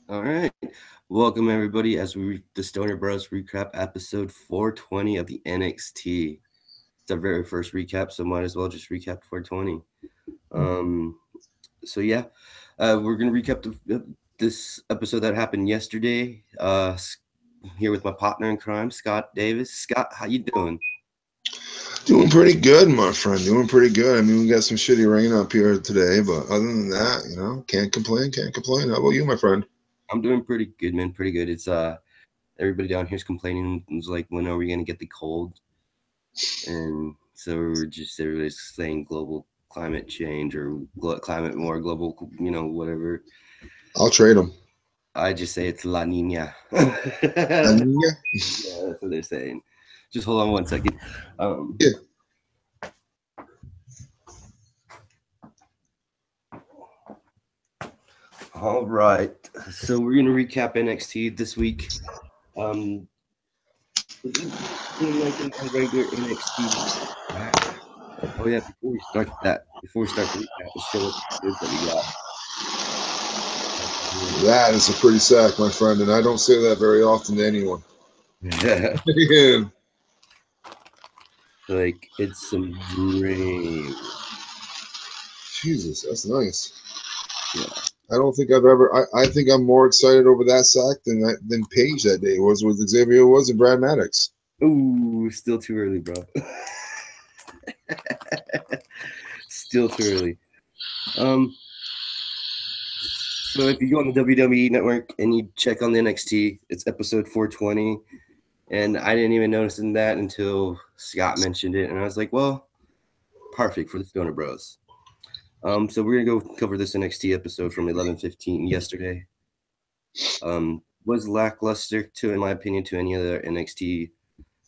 All right. Welcome, everybody, as the Stoner Bros recap episode 420 of the NXT. It's our very first recap, so might as well just recap 420. Um, we're going to recap this episode that happened yesterday. Here with my partner in crime, Scott Davis. Scott, how you doing? Doing pretty good, my friend. Doing pretty good. I mean, we got some shitty rain up here today, but other than that, can't complain. Can't complain. How about you, my friend? I'm doing pretty good, man. Pretty good. It's everybody down here's complaining. It's like, when are we going to get the cold? And so we're just everybody's saying global climate change or climate more global, whatever. I'll trade them. I just say it's La Nina. La Yeah, Nina? that's what they're saying. Just hold on one second. Um, Yeah. all right, so we're gonna recap NXT this week. Um, like a regular NXT match. Oh yeah, before we start the recap, let's show what it is that we got. That is a pretty sack, my friend, and I don't say that very often to anyone. Like, it's some dream. Jesus, that's nice. Yeah. I don't think I've ever. I think I'm more excited over that sack than Paige that day was with Xavier was and Brad Maddox. Ooh, still too early, bro. Still too early. So if you go on the WWE network and you check on the NXT, it's episode 420. And I didn't even notice in that until Scott mentioned it. And I was like, well, perfect for the Stoner Bros. So we're gonna go cover this NXT episode from 11:15 yesterday. Was lackluster to, in my opinion, to any other NXT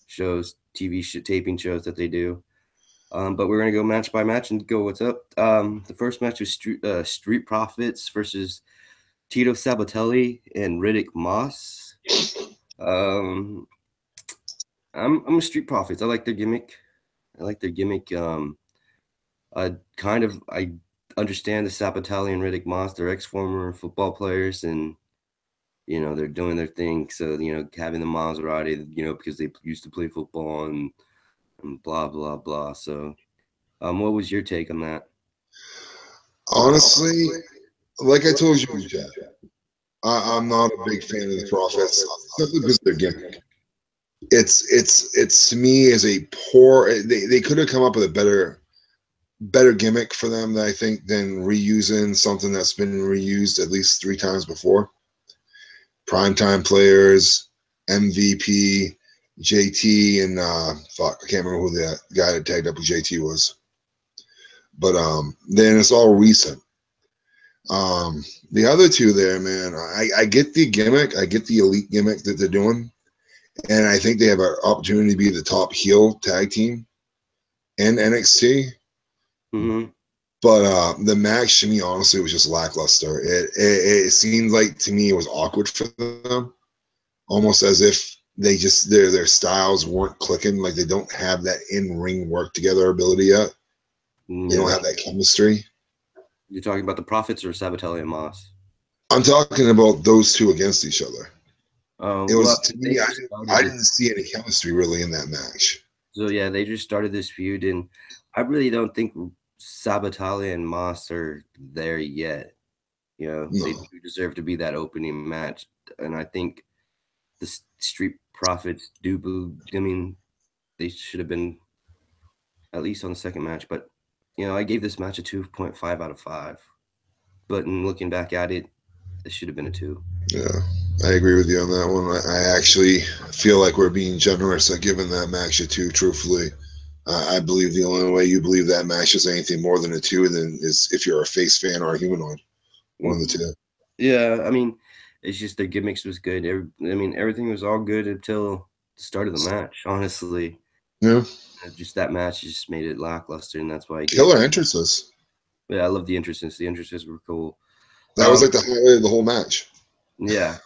shows, taping shows that they do. But we're gonna go match by match and go what's up. The first match was Street Profits versus Tito Sabatelli and Riddick Moss. Um, I'm a Street Profits. I like their gimmick. I like their gimmick. I understand the Sabatelli and Riddick Moss. They're ex-former football players, and they're doing their thing. So having the Maserati, because they used to play football and blah blah blah. So, what was your take on that? Honestly, like I told you, Jeff, I'm not a big fan of the Profits simply because of their gimmick. It's to me is a poor. They could have come up with a better gimmick for them that I think than reusing something that's been reused at least 3 times before. Primetime players, MVP, JT, and I can't remember who the guy that tagged up with JT was. But then it's all recent. The other two there, man, I get the gimmick, I get the elite gimmick that they're doing, and I think they have an opportunity to be the top heel tag team in NXT. Mm-hmm. But the match to me, honestly, was just lackluster. It seemed like to me it was awkward for them, almost as if their styles weren't clicking. Like they don't have that in ring work together ability yet. They don't Yeah. have that chemistry. You're talking about the Profits or Sabatelli and Moss? I'm talking about those two against each other. It was Well, to they me, just started I this. didn't see any chemistry really in that match. So yeah, they just started this feud, and I really don't think Sabatelli and Moss are there yet. They No, do deserve to be that opening match, and I think the Street Profits do. I mean, they should have been at least on the second match, but I gave this match a 2.5 out of 5. But in looking back at it, it should have been a 2. yeah, I agree with you on that one. I actually feel like we're being generous at giving that match a 2. Truthfully, I believe the only way you believe that match is anything more than a 2 then is if you're a face fan or a humanoid. One of the two. Yeah, I mean, it's just their gimmicks was good. I mean, everything was all good until the start of the match. Honestly, Yeah, just that match just made it lackluster, and that's why I gave. killer entrances. Yeah, I love the entrances. The entrances were cool. That was like the highlight of the whole match. Yeah.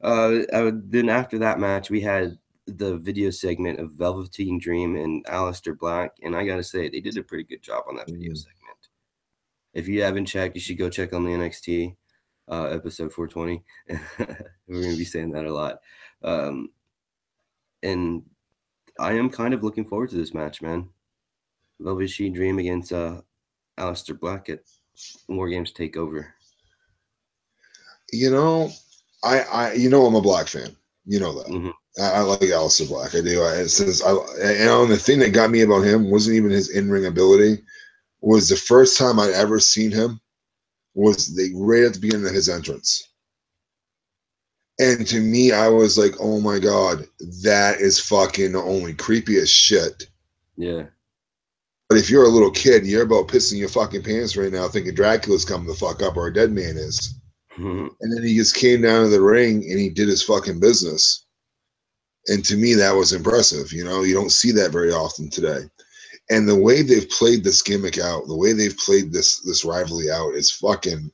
Then after that match, we had the video segment of Velveteen Dream and Aleister Black, and I gotta say, they did a pretty good job on that video segment. If you haven't checked, you should go check on the NXT. episode 420. We're gonna be saying that a lot, um, and I am kind of looking forward to this match, man. Velvet She Dream against Aleister Black at War Games Takeover. You know, I'm a Black fan. You know that. Mm-hmm. I like Aleister Black. I do. It says and the thing that got me about him wasn't even his in-ring ability. Was the first time I'd ever seen him was right at the beginning of his entrance. And to me, I was like, oh my God, that is fucking only creepy as shit. Yeah. But if you're a little kid, you're about pissing your fucking pants right now thinking Dracula's coming the fuck up or a dead man is. And then he just came down to the ring and he did his fucking business. And to me, that was impressive. You know, you don't see that very often today. And the way they've played this gimmick out, the way they've played this rivalry out is fucking.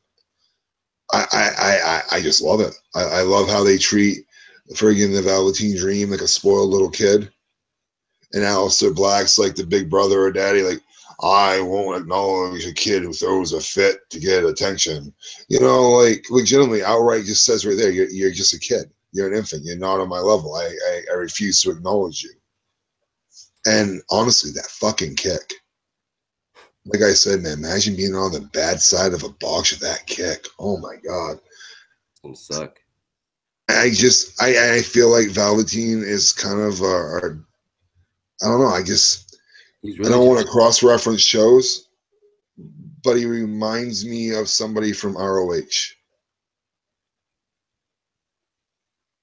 I just love it. I love how they treat friggin' the Velveteen Dream like a spoiled little kid, and Aleister Black's like the big brother or daddy. Like, I won't acknowledge a kid who throws a fit to get attention. You know, like legitimately, outright just says right there, you're just a kid. You're an infant. You're not on my level. I refuse to acknowledge you. And honestly, that fucking kick. Like I said, man, imagine being on the bad side of a box with that kick. Oh my God. It's gonna suck. I feel like Velveteen is kind of I don't know. He's I really don't want to talented. cross reference shows, but he reminds me of somebody from ROH.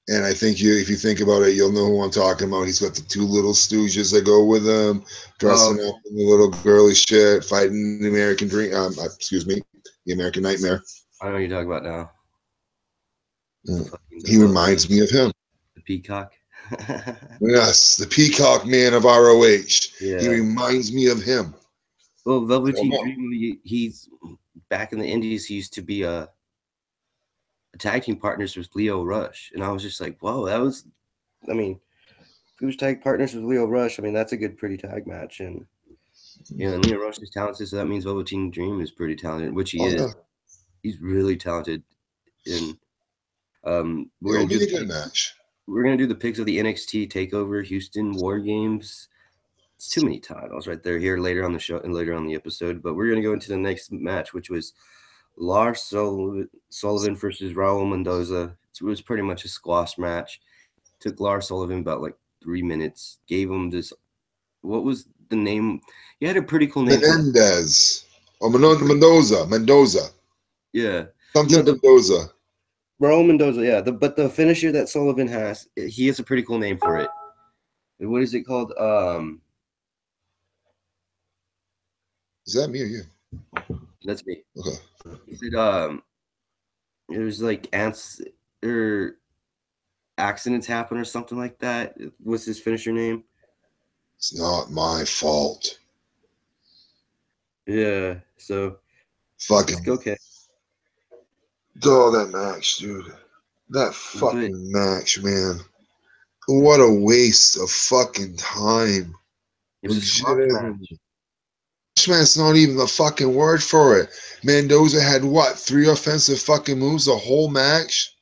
And I think if you think about it, you'll know who I'm talking about. He's got the two little stooges that go with him, dressing Oh, up in the little girly shit, fighting the American Dream. Excuse me, the American Nightmare. I know what you're talking about now. He reminds me of him. The peacock. Yes, the Peacock Man of ROH. He Yeah. reminds me of him. Well, I don't Velveteen know. Dream, he's back in the Indies. He used to be a tag team partners with Leo Rush, and I was just like, whoa, that was. I mean, he was tag partners with Leo Rush. I mean, that's a good, pretty tag match, and and Leo Rush is talented, so that means Velveteen Dream is pretty talented, which he Oh is. yeah, He's really talented, and we're it'll gonna do be the a good match. we're gonna do the picks of the NXT Takeover Houston War Games. It's too many titles right there here later on the show and later on the episode, but we're gonna go into the next match, which was Sullivan versus Raul Mendoza. It was pretty much a squash match. Took Lars Sullivan about like 3 minutes. Gave him this. What was the name? He had a pretty cool name for Menendez or pretty. Mendoza, Yeah. No, something the Mendoza. Raul Mendoza. Yeah. But the finisher that Sullivan has, he has a pretty cool name for it. What is it called? Is that me or you? That's me. Okay, He said it was like ants or accidents happen or something like that. What's his finisher name? it's not my fault. Yeah. So it's Fucking okay. oh, that match, dude. That But fucking match, man. What a waste of fucking time. it was a squash Legitimately. match. That's not even the fucking word for it. Mendoza had what? 3 offensive fucking moves the whole match?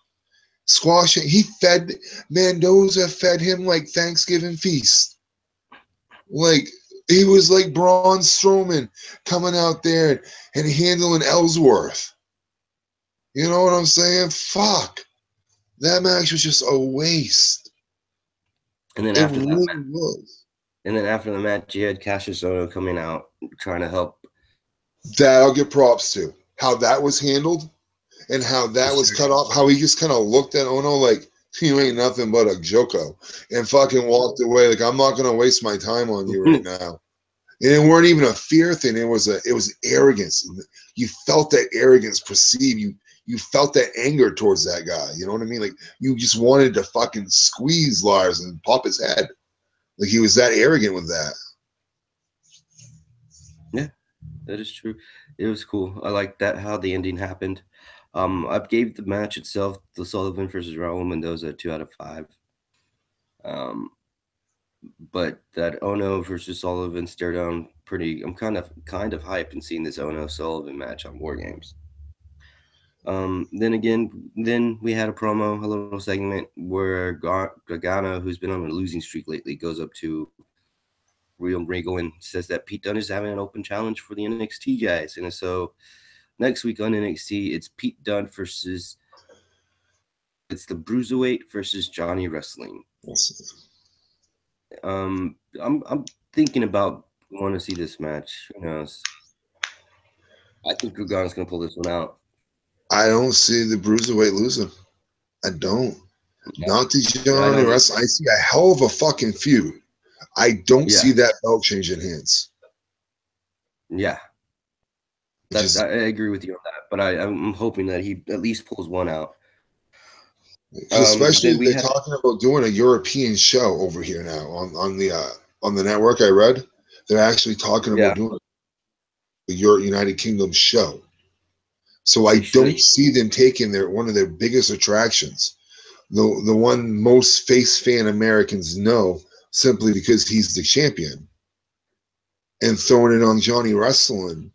Squashing. He fed Mendoza fed him like Thanksgiving feast. Like he was like Braun Strowman coming out there and handling Ellsworth. You know what I'm saying? Fuck. That match was just a waste. And then It after that really was. And then after the match, you had Cassius Ohno coming out trying to help. That I'll give props to. How that was handled and how that was cut off. How he just kind of looked at Ono like, you ain't nothing but a Joko and fucking walked away. Like, I'm not going to waste my time on you right now. And it weren't even a fear thing. It was arrogance. You felt that arrogance perceive you. You felt that anger towards that guy. You know what I mean? Like you just wanted to fucking squeeze Lars and pop his head. Like he was that arrogant with that. Yeah, that is true. It was cool. I like that how the ending happened. I gave the match itself, the Sullivan versus Raul Mendoza, 2 out of 5. Um, but that Ono versus Sullivan stare down pretty. I'm kind of hyped in seeing this Ono Sullivan match on War Games. Then we had a promo, a little segment where Gargano, who's been on a losing streak lately, goes up to Real Regal and says that Pete Dunne is having an open challenge for the NXT guys. And so next week on NXT, it's Pete Dunne versus it's the Bruiserweight versus Johnny Wrestling. I'm thinking about want to see this match. Who knows? I think Gargano's gonna pull this one out. I don't see the Bruiserweight losing. I don't. Not to Yeah, I Johnny don't. Wrestling. I see a hell of a fucking feud. I don't see Yeah, that belt changing hands. yeah. That Just I agree with you on that, but I'm hoping that he at least pulls one out. especially Then we they're had talking about doing a European show over here now on the network. I read they're actually talking about yeah, doing a United Kingdom show. So I they should. don't see them taking one of their biggest attractions, the one most face fan Americans know, simply because he's the champion, and throwing it on Johnny Wrestling,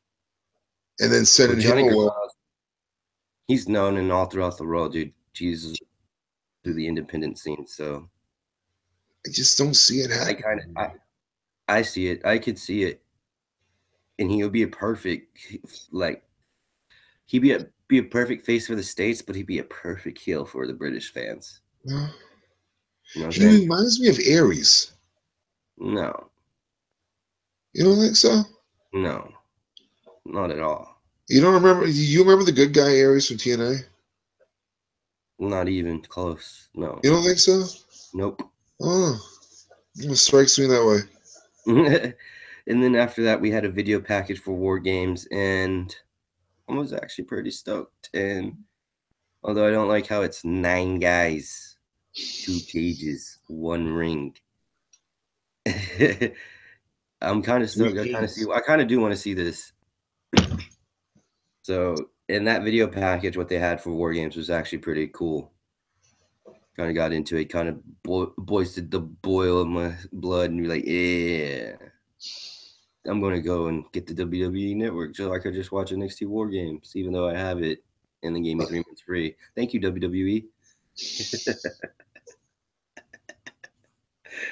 and then Well, sending him Johnny away. Gargano, he's known in all throughout the world, dude. Jesus, through the independent scene. So I just don't see it I happening. kind of I see it. I could see it, and he would be a perfect like he'd be a perfect face for the States, but he'd be a perfect heel for the British fans. No. You know what I'm He saying? reminds me of Aries. No, You don't think so? no, not at all. You don't remember? You remember the good guy Aries from TNA? Not even close. No, You don't think so? nope. Oh, it strikes me that way. And then after that, we had a video package for War Games, and I was actually pretty stoked. And although I don't like how it's 9 guys, 2 cages, 1 ring, I'm kind of stoked. I kind of do want to see this. So in that video package, what they had for War Games was actually pretty cool. Kind of got into it, kind of boisted the boil of my blood, and you're like, yeah. I'm going to go and get the WWE Network so I could just watch NXT War Games, even though I have it and they gave me 3 months free. Thank you, WWE.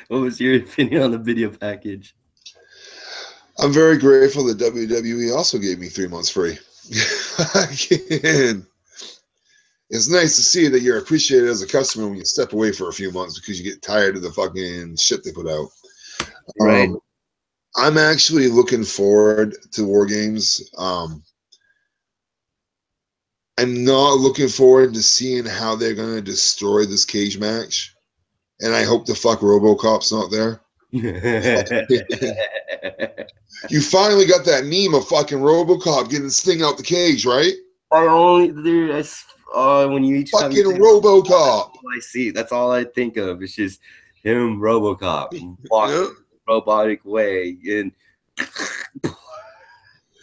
What was your opinion on the video package? I'm very grateful that WWE also gave me 3 months free. Again, it's nice to see that you're appreciated as a customer when you step away for a few months because you get tired of the fucking shit they put out. Right. I'm actually looking forward to War Games. I'm not looking forward to seeing how they're going to destroy this cage match. And I hope the fuck RoboCop's not there. You finally got that meme of fucking RoboCop getting Sting out the cage, right? When you each time Fucking you RoboCop. that's all I see. That's all I think of. It's just him, RoboCop, walking Yep. robotic way, and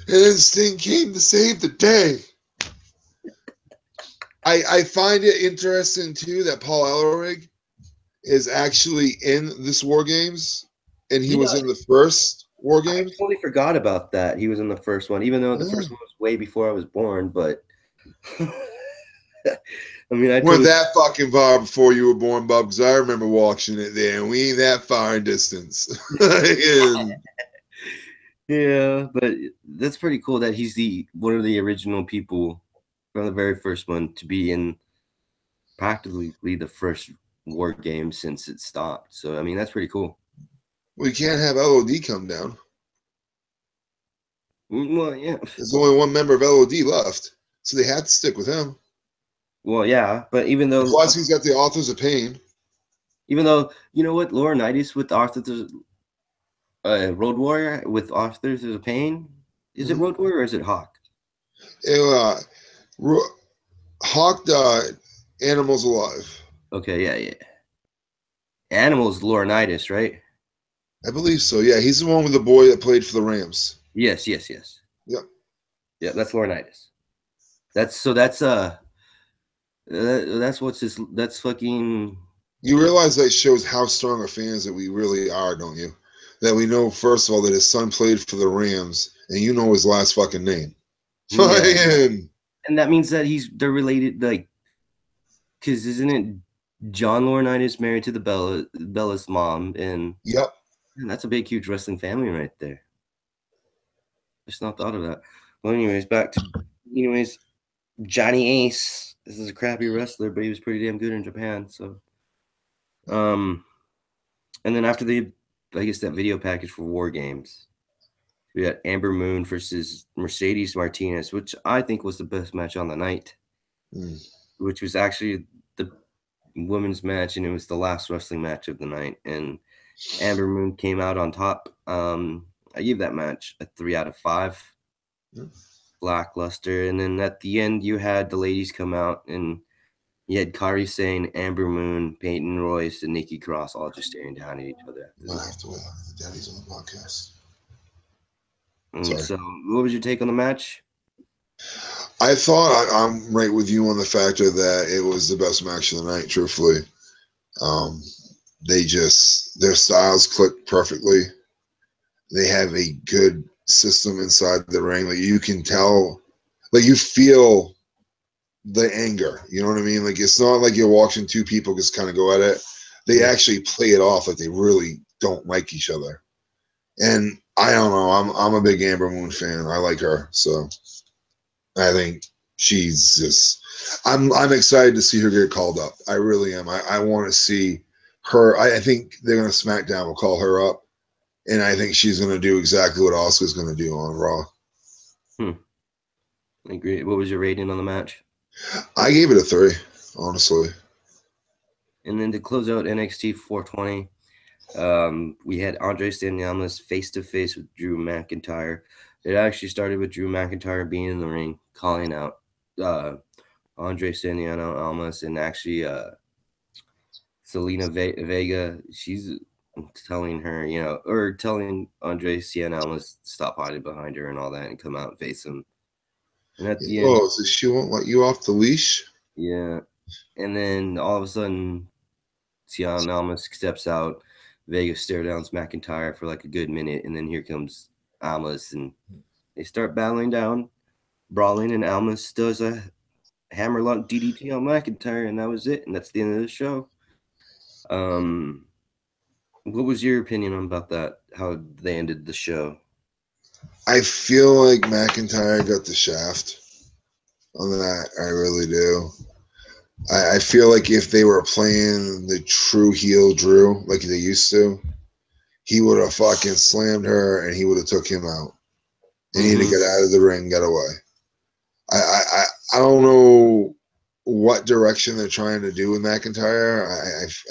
then Sting came to save the day. I find it interesting too that Paul Ellering is actually in this War Games, and he was in the first War I Games. totally forgot about that. He was in the first one, even though the first one was way before I was born. But I mean, I Weren't that fucking far before you were born, Bub, because I remember watching it there, and we ain't that far in distance. Yeah, but that's pretty cool that he's one of the original people from the very first one to be in practically the first War Game since it stopped. So I mean, that's pretty cool. We can't have LOD come down. Well, yeah. There's only one member of LOD left, so they had to stick with him. Well, yeah, but Plus, he's got the Authors of Pain. Even though you know what, Laurinaitis with Authors, Road Warrior with Authors of Pain, is it Road Warrior or is it Hawk? Hawk died. Animals Alive. Okay, yeah. Animals Laurinaitis, right? I believe so. Yeah, he's the one with the boy that played for the Rams. Yes. Yep. Yeah, that's Laurinaitis. That's that's fucking. You realize that shows how strong of fans that we really are, don't you? That we know, first of all, that his son played for the Rams, and you know his last fucking name. Yeah. And And that means that they're related, like, because isn't it John Laurinaitis married to the Bella's mom, and Yep. man, that's a big, huge wrestling family right there. Just not thought of that. Well, anyways, Johnny Ace. This is a crappy wrestler, but he was pretty damn good in Japan. So, um, and then after I guess that video package for War Games, we got Amber Moon versus Mercedes Martinez, which I think was the best match on the night, which was actually the women's match, and it was the last wrestling match of the night. And Amber Moon came out on top. I gave that match a 3 out of 5. Lackluster. And then at the end, you had the ladies come out, and you had Kari Sane, Amber Moon, Peyton Royce, and Nikki Cross all just staring down at each other after I the have to wait on the daddies on the podcast. And so, what was your take on the match? I thought I'm right with you on the factor that it was the best match of the night. Truthfully, their styles click perfectly. They have a good system inside the ring. Like you can tell, like you feel the anger. You know what I mean? Like it's not like you're watching two people just kind of go at it. They actually play it off like they really don't like each other. And I don't know. I'm a big Amber Moon fan. I like her, so I think she's just. I'm excited to see her get called up. I really am. I want to see her. I think they're gonna SmackDown will call her up, and I think she's gonna do exactly what Asuka's gonna do on Raw. I agree. What was your rating on the match? I gave it a 3, honestly. And then to close out NXT 420, we had Andre Stanyamas face to face with Drew McIntyre. It actually started with Drew McIntyre being in the ring, calling out Andre Stanyamas, and actually Selena Vega. She's telling her, or telling Andre Stanyamas to stop hiding behind her and all that, and come out and face him. And at the end, So she won't let you off the leash? yeah. And then all of a sudden, Cien Almas steps out. Vega stare downs McIntyre for like a good minute, and then here comes Almas, and they start battling down, brawling, and Almas does a hammerlock DDT on McIntyre, and that was it. And that's the end of the show. What was your opinion about that? How they ended the show? I feel like McIntyre got the shaft on that. I really do. I feel like if they were playing the true heel Drew like they used to, he would have fucking slammed her and he would have took him out. And he'd have got out of the ring, get away. I don't know what direction they're trying to do with McIntyre.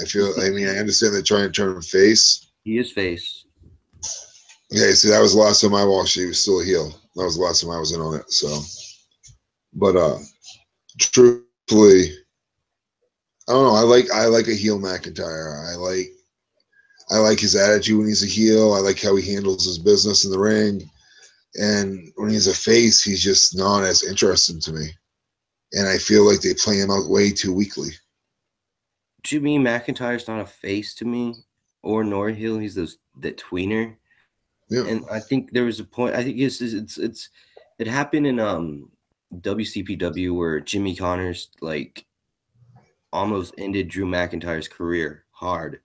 I feel. I mean, I understand they're trying to turn him face. He is face. Okay, see, that was the last time I watched it. He was still a heel. That was the last time I was in on it. So, but truthfully, I don't know. I like a heel McIntyre. I like his attitude when he's a heel. I like how he handles his business in the ring. And when he's a face, he's just not as interesting to me. And I feel like they play him out way too weakly. To me, McIntyre's not a face to me, or nor heel. He's the tweener. Yeah. And I think there was a point. I think it happened in WCPW where Jimmy Connors like almost ended Drew McIntyre's career hard,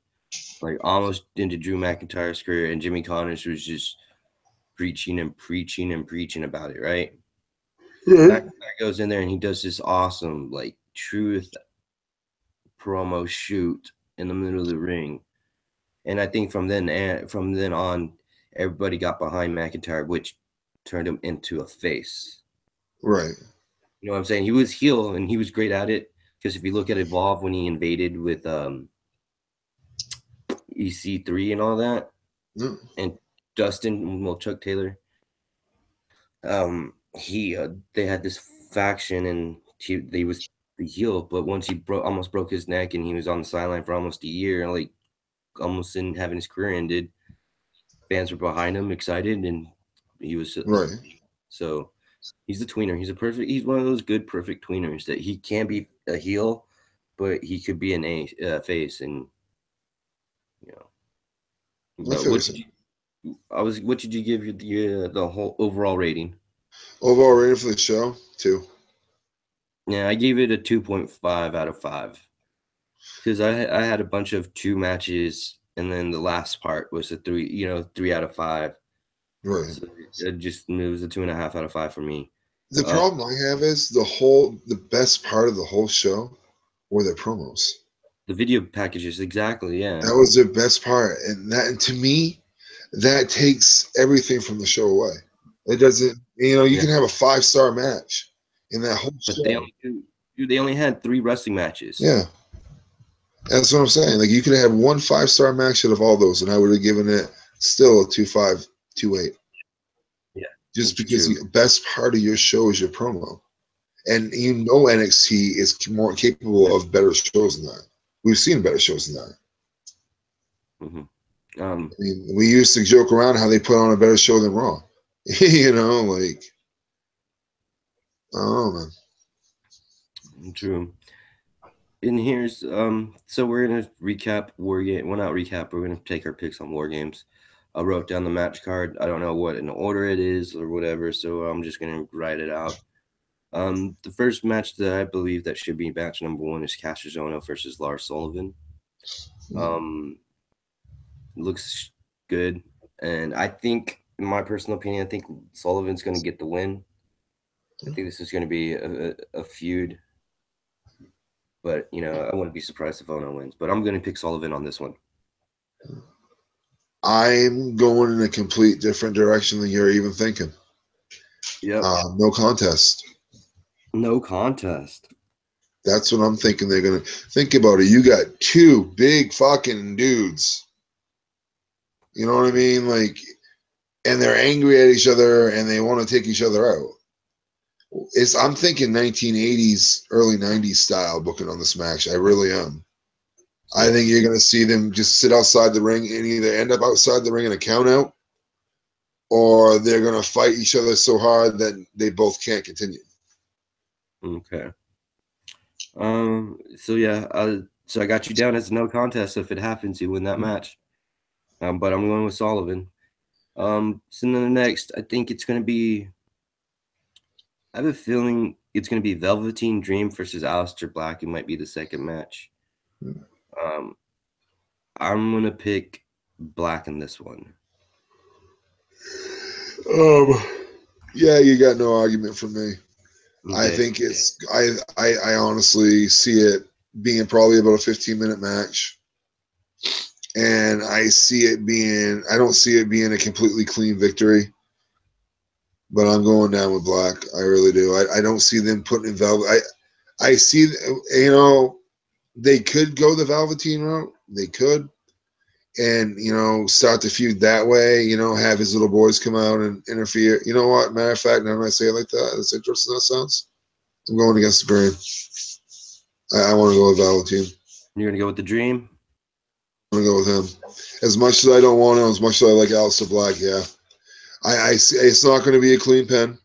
like almost ended Drew McIntyre's career, and Jimmy Connors was just preaching and preaching and preaching about it, right? McIntyre goes in there and he does this awesome like truth promo shoot in the middle of the ring, and I think from then on, everybody got behind McIntyre, which turned him into a face. Right. You know what I'm saying? He was heel and he was great at it, because if you look at Evolve when he invaded with EC3 and all that, and Dustin, well, Chuck Taylor, they had this faction, and they was the heel, but once he almost broke his neck and he was on the sideline for almost a year, like almost in having his career ended, fans were behind him, excited, and he was right. So he's the tweener. He's one of those good perfect tweeners that he can be a heel, but he could be an face, and But what did you give the whole overall rating? Overall rating for the show, 2. Yeah, I gave it a 2.5 out of 5 because I had a bunch of 2 matches, and then the last part was a 3, 3 out of 5. Right. So it was a 2.5 out of 5 for me. The Uh, problem I have is the best part of the whole show were their promos. the video packages, exactly, yeah. That was their best part, and to me, that takes everything from the show away. It doesn't, you Yeah, can have a 5-star match in that whole but they show. only dude, they only had 3 wrestling matches. Yeah, that's what I'm saying. Like you could have one 5-star match out of all those, and I would have given it still a 2.5, 2.8, Yeah, just it's because true. the best part of your show is your promo, and NXT is more capable of better shows than that. We've seen better shows than that. Hmm. I mean, we used to joke around how they put on a better show than Raw. Like I don't know, man. True. And here's so we're gonna recap war game. Well, not recap. We're gonna take our picks on war games. I wrote down the match card. I don't know what in order it is or whatever, so I'm just gonna write it out. The first match that I believe that should be match number 1 is Castrizono versus Lars Sullivan. Um, looks good, and I think, in my personal opinion, I think Sullivan's gonna get the win. I think this is gonna be a feud, but I wouldn't be surprised if Ono wins. But I'm gonna pick Sullivan on this one. I'm going in a complete different direction than you're even thinking. Yep. No contest. No contest. That's what I'm thinking. They're gonna think about it. You got two big fucking dudes. You know what I mean? Like, and they're angry at each other and they want to take each other out. I'm thinking 1980s, early 90s style booking on this match. I really am. I Same. think you're going to see them just sit outside the ring and either end up outside the ring in a count out, or they're going to fight each other so hard that they both can't continue. Okay. So yeah. So I got you down as no contest. So if it happens, you win that match. But I'm going with Sullivan. So then the next, I think it's gonna be. I have a feeling it's gonna be Velveteen Dream versus Aleister Black. It might be the second match. Um, I'm gonna pick Black in this one. Um, yeah, you got no argument from me. I Okay. think I honestly see it being probably about a 15-minute match. And I don't see it being a completely clean victory, but I'm going down with Black. I really do. I don't see them putting in Velvet. I see, they could go the Velveteen route. They could, and start the feud that way. Have his little boys come out and interfere. You know what? Matter of fact, now that I say it like that, as interesting as that sounds, I'm going against the grain. I want to go with Velveteen. You're gonna go with the Dream. I'm gonna go with him. As much as I don't want him, as much as I like Aleister Black, yeah. I see it's not going to be a clean pen.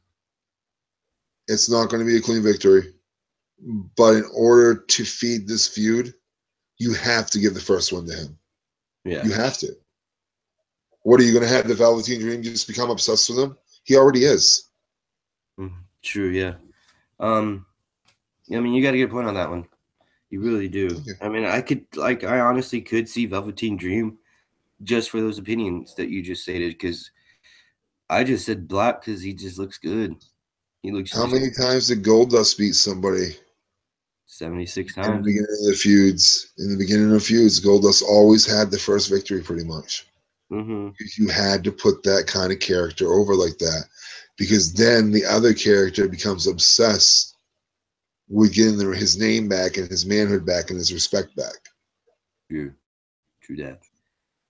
It's not going to be a clean victory. But in order to feed this feud, you have to give the first one to him. Yeah. You have to. What are you going to have the Velveteen Dream just become obsessed with him? He already is. True. Yeah. Um. I mean, you got a good point on that one. You really do. Okay. I mean, I honestly could see Velveteen Dream just for those opinions that you just stated. Because I just said Black because he just looks good. He looks How just many times did Goldust beat somebody 76 in the times. beginning of the feuds? In the beginning of feuds, Goldust always had the first victory pretty much. Mm-hmm. You had to put that kind of character over like that, because then the other character becomes obsessed with getting his name back and his manhood back and his respect back. True that.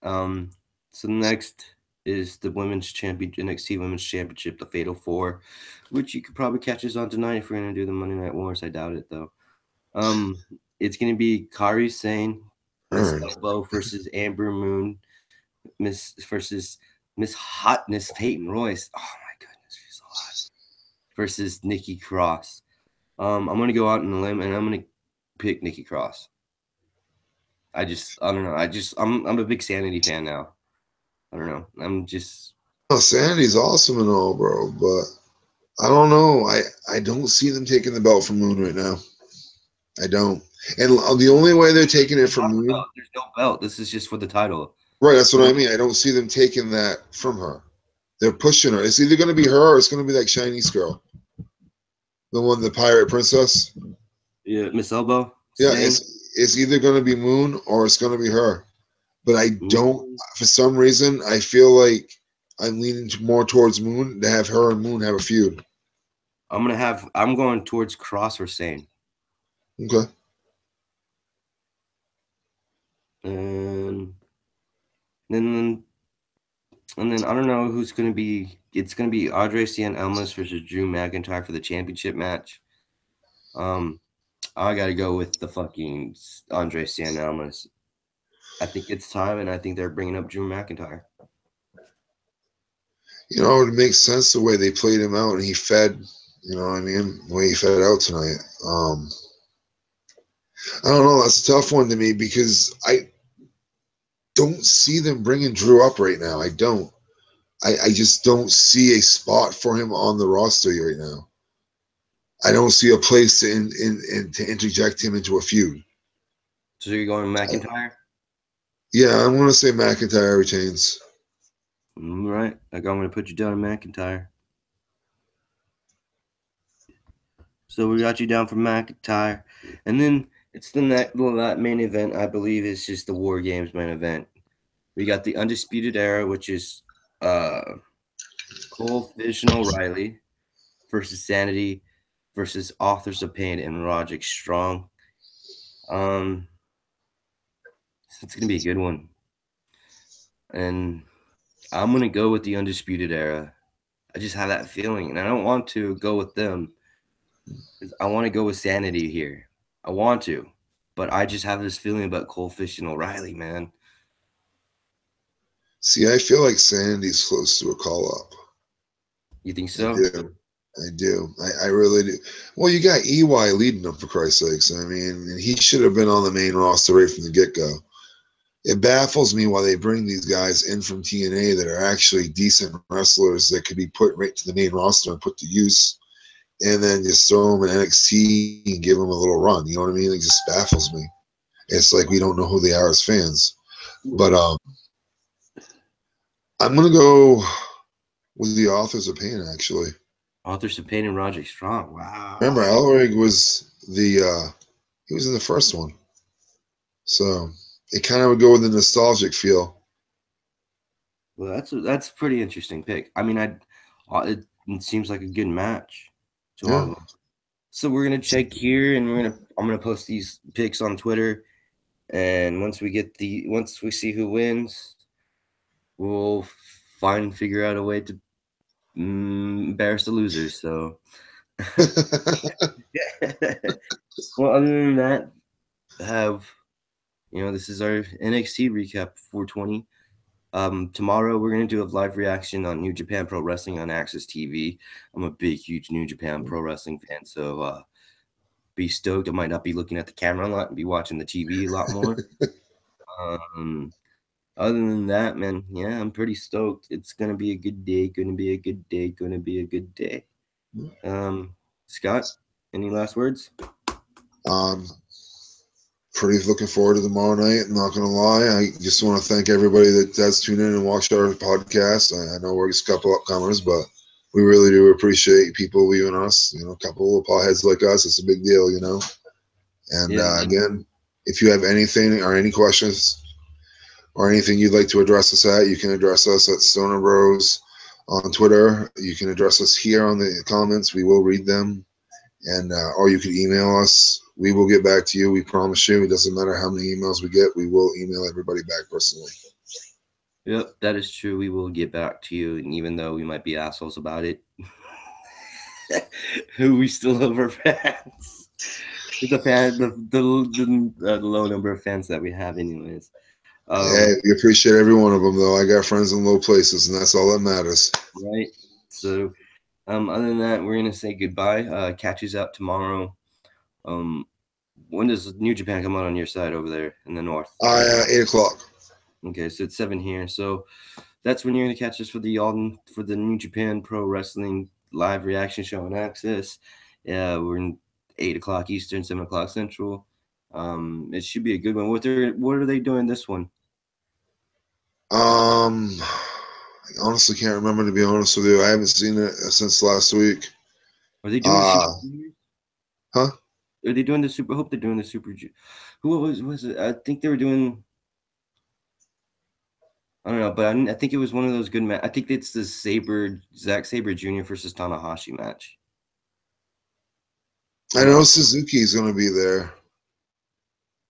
Um. So next is the women's champion NXT Women's Championship, the Fatal Four, which you could probably catch us on tonight if we're gonna do the Monday Night Wars. I doubt it though. Um. It's gonna be Kairi Sane, Miss Right. Elbow versus Amber Moon, versus Miss Hotness Peyton Royce. Oh my goodness, she's so hot. Versus Nikki Cross. I'm gonna go out on a limb and I'm gonna pick Nikki Cross. I don't know. I'm a big Sanity fan now. I don't know. I'm just Oh, Sandy's awesome and all, bro, but I don't know. I don't see them taking the belt from Moon right now. I don't. And the only way they're taking it from Moon, There's no belt. This is just for the title. right? That's what I mean. I don't see them taking that from her. They're pushing her. It's either going to be her or it's going to be like Chinese girl, the one, the pirate princess. Yeah, Miss Elbow. Yeah, Sane. it's either going to be Moon or it's going to be her. But I don't. For some reason, I feel like I'm leaning more towards Moon to have her and Moon have a feud. I'm going towards Cross or Sane. Okay. And then I don't know who's gonna be. It's gonna be Andre Cien Elmas versus Drew McIntyre for the championship match. Um, I gotta go with the fucking Andre Cien Elmas. I think it's time, and I think they're bringing up Drew McIntyre. You know, it makes sense the way they played him out and he fed. You know what I mean? The way he fed out tonight. I don't know. That's a tough one to me because I don't see them bringing Drew up right now. I don't. I just don't see a spot for him on the roster right now. I don't see a place to interject him into a feud. So you're going McIntyre? Yeah, I'm gonna say McIntyre retains. All right, I'm gonna put you down on McIntyre. So we got you down for McIntyre, and then it's the that main event. I believe is just the War Games main event. We got the Undisputed Era, which is Cole, Fish, and O'Reilly versus Sanity versus Authors of Pain and Roderick Strong. Um, it's gonna be a good one, and I'm gonna go with the Undisputed Era. I just have that feeling, and I don't want to go with them. I want to go with Sanity here. I want to, but I just have this feeling about Cole, Fish, and O'Reilly, man. See, I feel like Sandy's close to a call up. You think I so? do. I do. I really do. Well, you got EY leading them, for Christ's sakes. I mean, he should have been on the main roster right from the get go. It baffles me why they bring these guys in from TNA that are actually decent wrestlers that could be put right to the main roster and put to use, and then just throw them in NXT and give them a little run. You know what I mean? It just baffles me. It's like we don't know who they are as fans. But I'm gonna go with the Authors of Pain. Actually, Authors of Pain and Roderick Strong. Wow. remember Elrig was he was in the first one, so it kind of would go with the nostalgic feel. Well, that's a pretty interesting pick. I mean, it seems like a good match to all Yeah. of them. So we're gonna check here, and I'm gonna post these picks on Twitter, and once we see who wins, we'll figure out a way to embarrass the losers. So, well, other than that, have this is our NXT recap 420. Tomorrow we're gonna do a live reaction on New Japan Pro Wrestling on Access TV. I'm a big, huge New Japan Pro Wrestling fan, so be stoked. I might not be looking at the camera a lot and be watching the TV a lot more. Um, Other than that, man, yeah, I'm pretty stoked. It's gonna be a good day. Gonna be a good day. Gonna be a good day. Scott, any last words? um, Pretty looking forward to tomorrow night. I'm not gonna lie. I just want to thank everybody that does tune in and watch our podcast. I know we're just a couple upcomers, but we really do appreciate people leaving us. You know, a couple of potheads like us. It's a big deal, you know. And Yeah, again, if you have anything or any questions or anything you'd like to address us at, you can address us at Stoner Bros on Twitter. You can address us here on the comments. We will read them, and or you can email us. We will get back to you. We promise you. It doesn't matter how many emails we get. We will email everybody back personally. yep, that is true. We will get back to you, and even though we might be assholes about it, we still love our fans. The low number of fans that we have, anyways. Hey, we appreciate every one of them, though. I got friends in low places, and that's all that matters. Right. So, other than that, we're gonna say goodbye. Catch us out tomorrow. When does New Japan come out on your side over there in the north? 8 o'clock. Okay, so it's 7 here. So that's when you're gonna catch us for the New Japan Pro Wrestling live reaction show on Access. Yeah, we're in 8 o'clock Eastern, 7 o'clock Central. It should be a good one. What are they doing this one? I honestly can't remember, to be honest with you. I haven't seen it since last week. Are they doing the Super Uh, Juniors? huh? Are they doing the Super? I hope they're doing the Super. Who was it? I think they were doing. I don't know, but I think it was one of those good I think it's the Zack Sabre Jr. versus Tanahashi match. I know Suzuki is going to be there.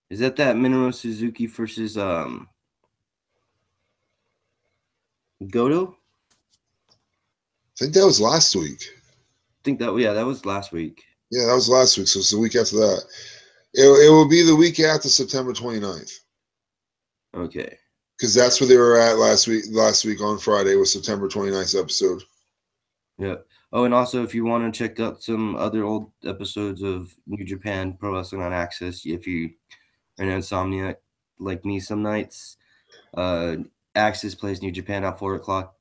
Is that Minoru Suzuki versus Goto? I think that was last week. I think that that was last week. Yeah, that was last week. So it's the week after that. It will be the week after September 29th. Okay. Because that's where they were at last week. Last week on Friday was September 29th episode. Yeah. Oh, and also if you want to check out some other old episodes of New Japan Pro Wrestling on Access, if you are an insomniac like me some nights, Access plays New Japan at 4 o'clock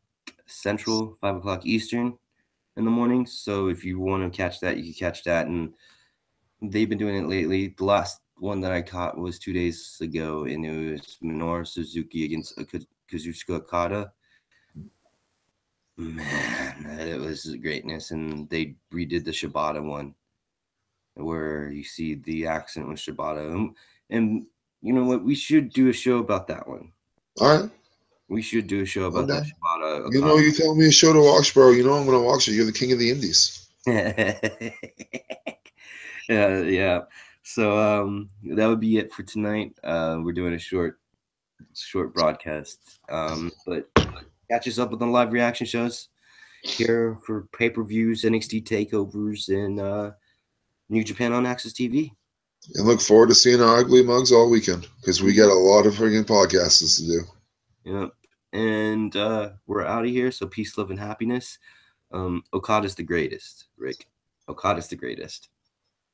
Central, 5 o'clock Eastern in the morning. So if you want to catch that, you can catch that. And they've been doing it lately. The last one that I caught was 2 days ago, and it was Minoru Suzuki against Kazuchika Okada. Man, it was greatness. And they redid the Shibata one where you see the accent with Shibata. And you know what? We should do a show about that one. All right. We should do a show I'm about that down. Shibata You know, Okada. you tell me a show to watch, bro. You know I'm going to watch it. You're the king of the indies. Yeah. So that would be it for tonight. We're doing a short broadcast. But catch us up with the live reaction shows here for pay-per-views, NXT takeovers, and New Japan on Access TV. And look forward to seeing our ugly mugs all weekend because we got a lot of freaking podcasts to do. Yep. And we're out of here. So peace, love, and happiness. Okada's the greatest, Rick. Okada's the greatest.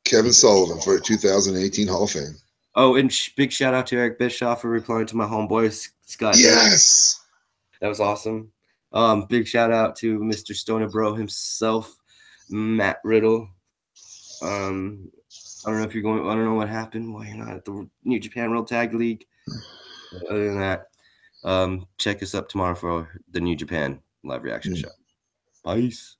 Kevin Sullivan for 2018 Hall of Fame. Oh, and big shout out to Eric Bischoff for replying to my homeboy Scott. Yes, That was awesome. Big shout out to Mr. Stoner Bro himself, Matt Riddle. I don't know if you're going. I don't know what happened. Why you're not at the New Japan World Tag League. But other than that, check us up tomorrow for the New Japan live reaction show. Peace.